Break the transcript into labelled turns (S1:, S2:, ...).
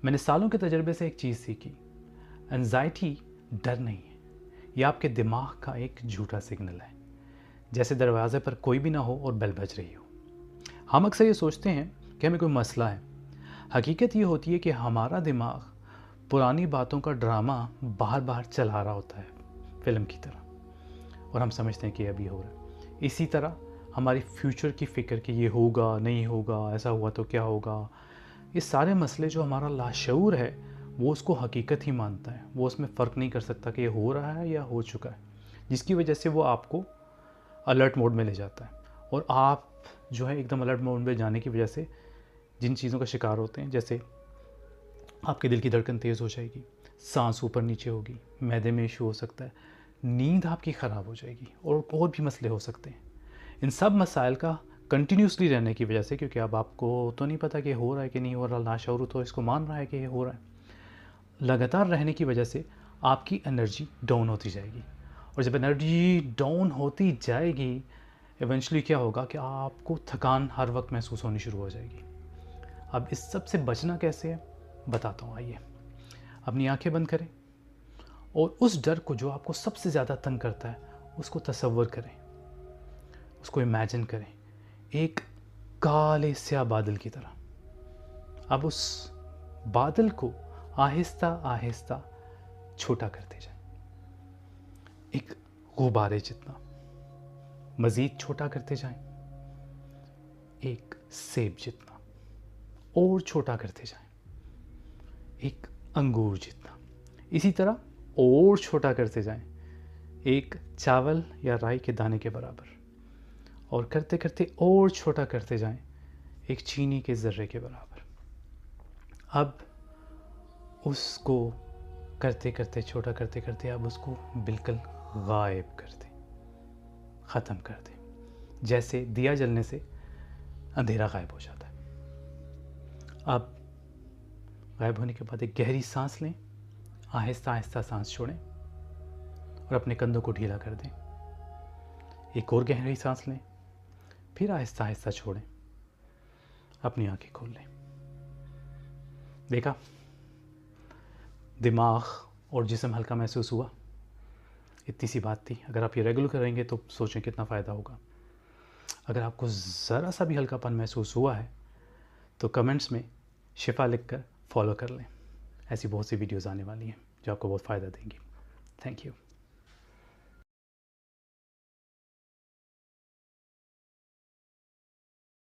S1: मैंने सालों के तजर्बे से एक चीज़ सीखी, एंजाइटी डर नहीं है, ये आपके दिमाग का एक झूठा सिग्नल है। जैसे दरवाजे पर कोई भी ना हो और बेल बज रही हो। हम अक्सर ये सोचते हैं कि हमें कोई मसला है। हकीकत ये होती है कि हमारा दिमाग पुरानी बातों का ड्रामा बार बार चला रहा होता है, फिल्म की तरह, और हम समझते हैं कि अभी हो रहा है। इसी तरह हमारी फ्यूचर की फ़िक्र कि ये होगा नहीं होगा, ऐसा हुआ तो क्या होगा, ये सारे मसले जो हमारा लाशऊर है वो उसको हकीकत ही मानता है। वो उसमें फ़र्क नहीं कर सकता कि ये हो रहा है या हो चुका है, जिसकी वजह से वो आपको अलर्ट मोड में ले जाता है। और आप जो है एकदम अलर्ट मोड में जाने की वजह से जिन चीज़ों का शिकार होते हैं, जैसे आपके दिल की धड़कन तेज़ हो जाएगी, सांस ऊपर नीचे होगी, मैदे में इशू हो सकता है, नींद आपकी ख़राब हो जाएगी, और भी मसले हो सकते हैं। इन सब मसाइल का कंटिन्यूसली रहने की वजह से, क्योंकि अब आपको तो नहीं पता कि हो रहा है कि नहीं हो रहा, लाशऊर तो इसको मान रहा है कि ये हो रहा है, लगातार रहने की वजह से आपकी एनर्जी डाउन होती जाएगी। और जब एनर्जी डाउन होती जाएगी, इवेंचुअली क्या होगा कि आपको थकान हर वक्त महसूस होनी शुरू हो जाएगी। अब इस सब से बचना कैसे है बताता हूँ। आइए अपनी आंखें बंद करें और उस डर को जो आपको सबसे ज़्यादा तंग करता है उसको तसव्वुर करें, उसको इमेजिन करें एक काले स्याह बादल की तरह। अब उस बादल को आहिस्ता आहिस्ता छोटा करते जाएं, एक गुब्बारे जितना मज़ीद छोटा करते जाएं, एक सेब जितना और छोटा करते जाएं, एक अंगूर जितना, इसी तरह और छोटा करते जाएं, एक चावल या राई के दाने के बराबर, और करते करते और छोटा करते जाएं, एक चीनी के ज़र्रे के बराबर। अब उसको करते करते छोटा करते करते अब उसको बिल्कुल गायब कर दें, ख़त्म कर दें। जैसे दिया जलने से अंधेरा गायब हो जाता है। अब गायब होने के बाद एक गहरी सांस लें, आहिस्ता आहिस्ता सांस छोड़ें और अपने कंधों को ढीला कर दें। एक और गहरी सांस लें, फिर आहिस्ता आहिस्ता छोड़ें, अपनी आंखें खोल लें। देखा, दिमाग और जिस्म हल्का महसूस हुआ। इतनी सी बात थी। अगर आप ये रेगुलर करेंगे तो सोचें कितना फ़ायदा होगा। अगर आपको ज़रा सा भी हल्कापन महसूस हुआ है तो कमेंट्स में शिफा लिखकर फॉलो कर लें। ऐसी बहुत सी वीडियोज़ आने वाली हैं जो आपको बहुत फ़ायदा देंगी। Thank you.